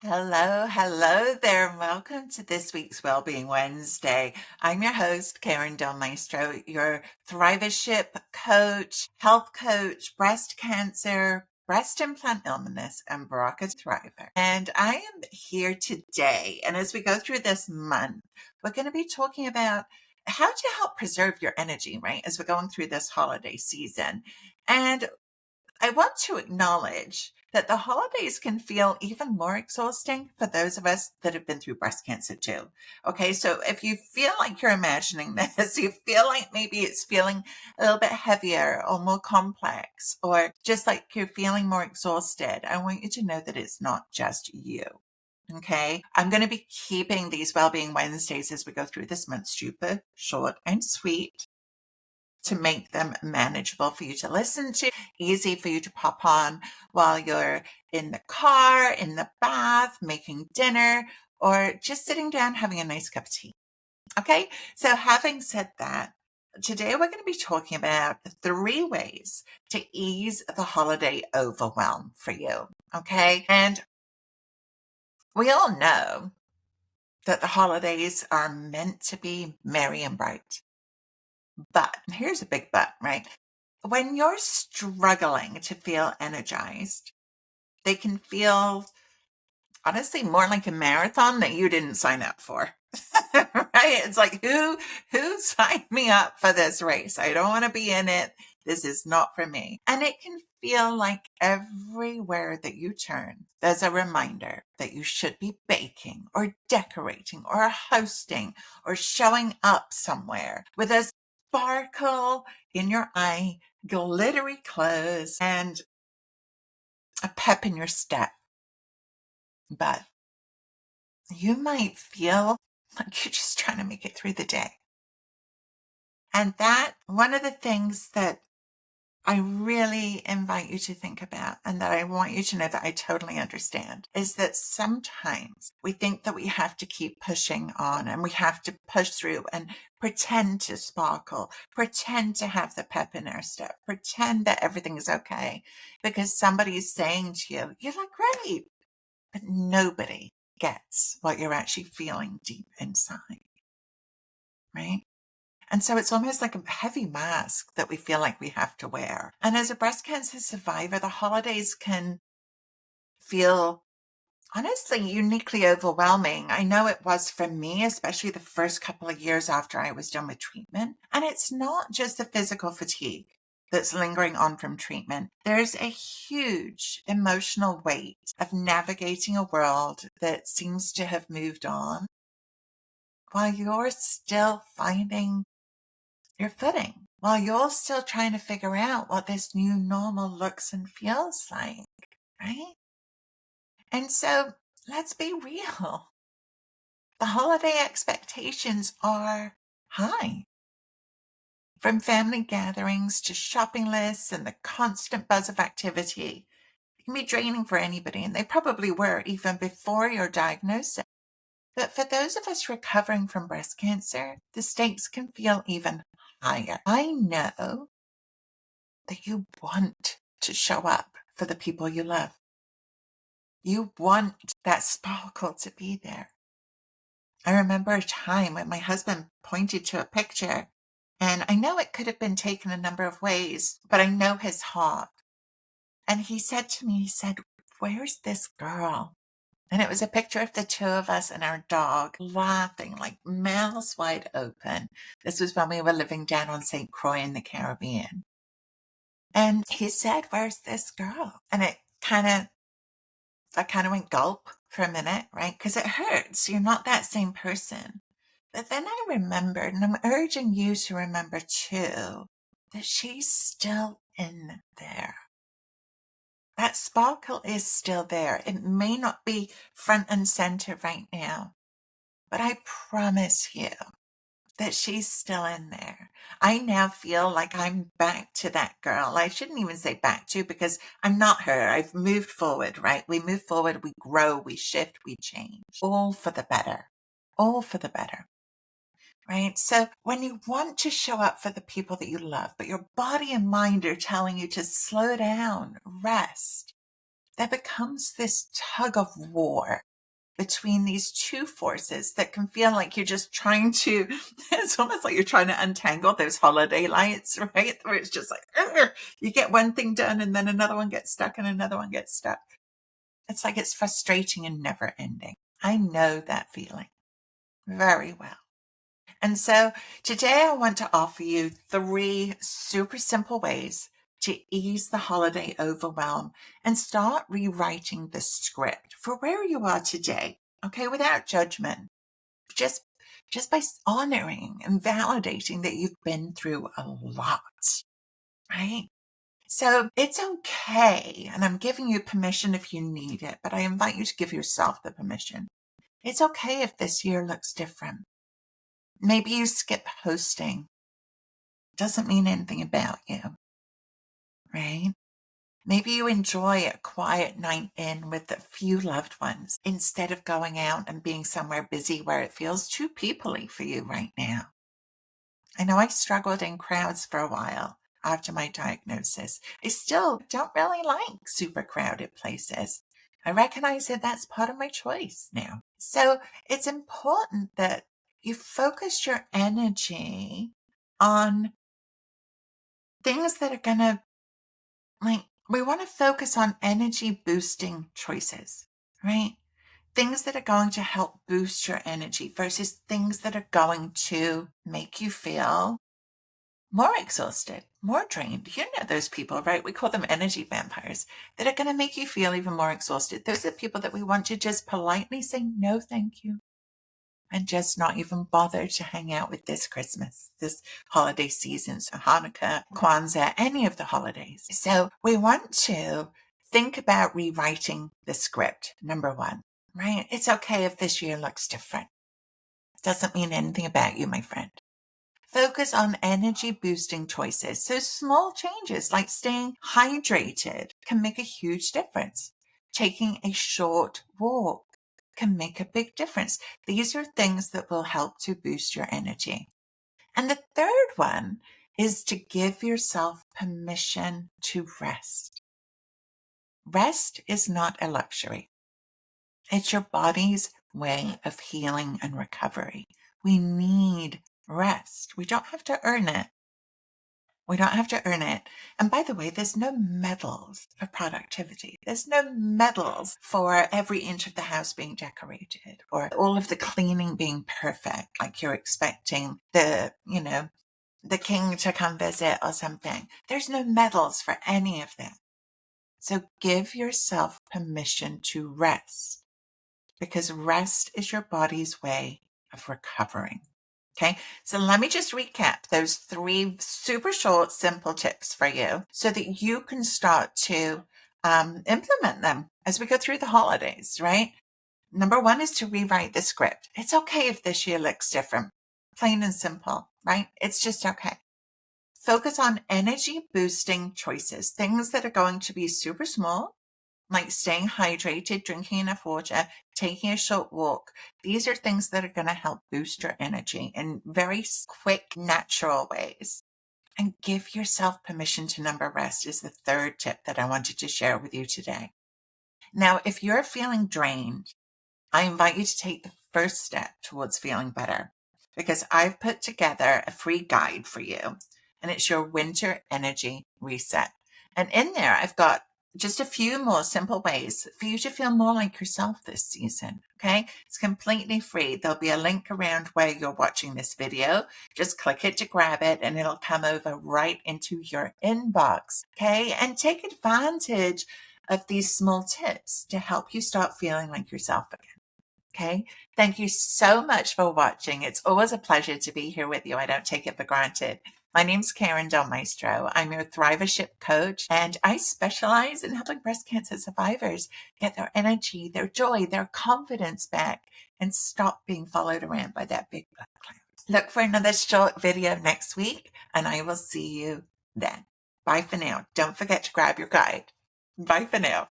Hello there. Welcome to this week's Wellbeing Wednesday. I'm your host, Karin Del Maestro, your Thrivership Coach, health coach, breast cancer, breast implant illness, and BRCA thriver. And I am here today. And as we go through this month, we're going to be talking about how to help preserve your energy, right? As we're going through this holiday season. And I want to acknowledge that the holidays can feel even more exhausting for those of us that have been through breast cancer too. Okay, so if you feel like you're imagining this, you feel like maybe it's feeling a little bit heavier or more complex, or just like you're feeling more exhausted, I want you to know that it's not just you. Okay, I'm going to be keeping these Wellbeing Wednesdays as we go through this month super short and sweet to make them manageable for you to listen to, easy for you to pop on while you're in the car, in the bath, making dinner, or just sitting down having a nice cup of tea. Okay, so having said that, today we're going to be talking about 3 ways to ease the holiday overwhelm for you. Okay, and we all know that the holidays are meant to be merry and bright. But here's a big but, right? When you're struggling to feel energized, they can feel honestly more like a marathon that you didn't sign up for. Right? It's like who signed me up for this race? I don't want to be in it. This is not for me. And it can feel like everywhere that you turn, there's a reminder that you should be baking or decorating or hosting or showing up somewhere with a sparkle in your eye, glittery clothes, and a pep in your step. But you might feel like you're just trying to make it through the day. And that, one of the things that I really invite you to think about, and that I want you to know that I totally understand, is that sometimes we think that we have to keep pushing on and we have to push through and pretend to sparkle, pretend to have the pep in our step, pretend that everything is okay because somebody's saying to you, you look great, but nobody gets what you're actually feeling deep inside, right? And so it's almost like a heavy mask that we feel like we have to wear. And as a breast cancer survivor, the holidays can feel honestly uniquely overwhelming. I know it was for me, especially the first couple of years after I was done with treatment. And it's not just the physical fatigue that's lingering on from treatment. There's a huge emotional weight of navigating a world that seems to have moved on while you're still finding your footing, while you're still trying to figure out what this new normal looks and feels like, right? And so let's be real. The holiday expectations are high. From family gatherings to shopping lists and the constant buzz of activity, it can be draining for anybody, and they probably were even before your diagnosis. But for those of us recovering from breast cancer, the stakes can feel even higher. I know that you want to show up for the people you love. You want that sparkle to be there. I remember a time when my husband pointed to a picture, and I know it could have been taken a number of ways, but I know his heart. And he said to me, he said, "Where's this girl?" And it was a picture of the two of us and our dog laughing like mouths wide open. This was when we were living down on St. Croix in the Caribbean. And he said, "Where's this girl?" And I kind of went gulp for a minute, right? Because it hurts. You're not that same person. But then I remembered, and I'm urging you to remember too, that she's still in there. That sparkle is still there. It may not be front and center right now, but I promise you that she's still in there. I now feel like I'm back to that girl. I shouldn't even say back to because I'm not her. I've moved forward, right? We move forward, we grow, we shift, we change, all for the better, all for the better. Right? So when you want to show up for the people that you love, but your body and mind are telling you to slow down, rest, there becomes this tug of war between these two forces that can feel like you're just trying to, it's almost like you're trying to untangle those holiday lights, right? Where it's just like, "Ugh." You get one thing done and then another one gets stuck and another one gets stuck. It's like it's frustrating and never ending. I know that feeling very well. And so today I want to offer you 3 super simple ways to ease the holiday overwhelm and start rewriting the script for where you are today. Okay, without judgment, just by honoring and validating that you've been through a lot, right? So it's okay, and I'm giving you permission if you need it, but I invite you to give yourself the permission. It's okay if this year looks different. Maybe you skip hosting. Doesn't mean anything about you, right? Maybe you enjoy a quiet night in with a few loved ones instead of going out and being somewhere busy where it feels too peoply for you right now. I know I struggled in crowds for a while after my diagnosis. I still don't really like super crowded places. I recognize that that's part of my choice now. So it's important that you focus your energy on things that are going to, we want to focus on energy boosting choices, right? Things that are going to help boost your energy versus things that are going to make you feel more exhausted, more drained. You know those people, right? We call them energy vampires that are going to make you feel even more exhausted. Those are people that we want to just politely say, no, thank you. And just not even bother to hang out with this Christmas, this holiday season, so Hanukkah, Kwanzaa, any of the holidays. So we want to think about rewriting the script, number 1, right? It's okay if this year looks different. Doesn't mean anything about you, my friend. Focus on energy boosting choices. So small changes like staying hydrated can make a huge difference. Taking a short walk can make a big difference. These are things that will help to boost your energy. And the third one is to give yourself permission to rest. Rest is not a luxury. It's your body's way of healing and recovery. We need rest. We don't have to earn it. We don't have to earn it. And by the way, there's no medals for productivity. There's no medals for every inch of the house being decorated or all of the cleaning being perfect, like you're expecting the king to come visit or something. There's no medals for any of that. So give yourself permission to rest, because rest is your body's way of recovering. Okay, so let me just recap those 3 super short, simple tips for you so that you can start to implement them as we go through the holidays, right? Number 1 is to rewrite the script. It's okay if this year looks different, plain and simple, right? It's just okay. Focus on energy boosting choices, things that are going to be super small, like staying hydrated, drinking enough water, taking a short walk. These are things that are going to help boost your energy in very quick, natural ways. And give yourself permission to number rest is the third tip that I wanted to share with you today. Now, if you're feeling drained, I invite you to take the first step towards feeling better, because I've put together a free guide for you, and it's your winter energy reset. And in there, I've got just a few more simple ways for you to feel more like yourself this season. Okay, it's completely free. There'll be a link around where you're watching this video. Just click it to grab it and it'll come over right into your inbox. Okay, and take advantage of these small tips to help you start feeling like yourself again. Okay, thank you so much for watching. It's always a pleasure to be here with you. I don't take it for granted. My name's Karin Del Maestro. I'm your Thrivership Coach, and I specialize in helping breast cancer survivors get their energy, their joy, their confidence back, and stop being followed around by that big black cloud. Look for another short video next week, and I will see you then. Bye for now. Don't forget to grab your guide. Bye for now.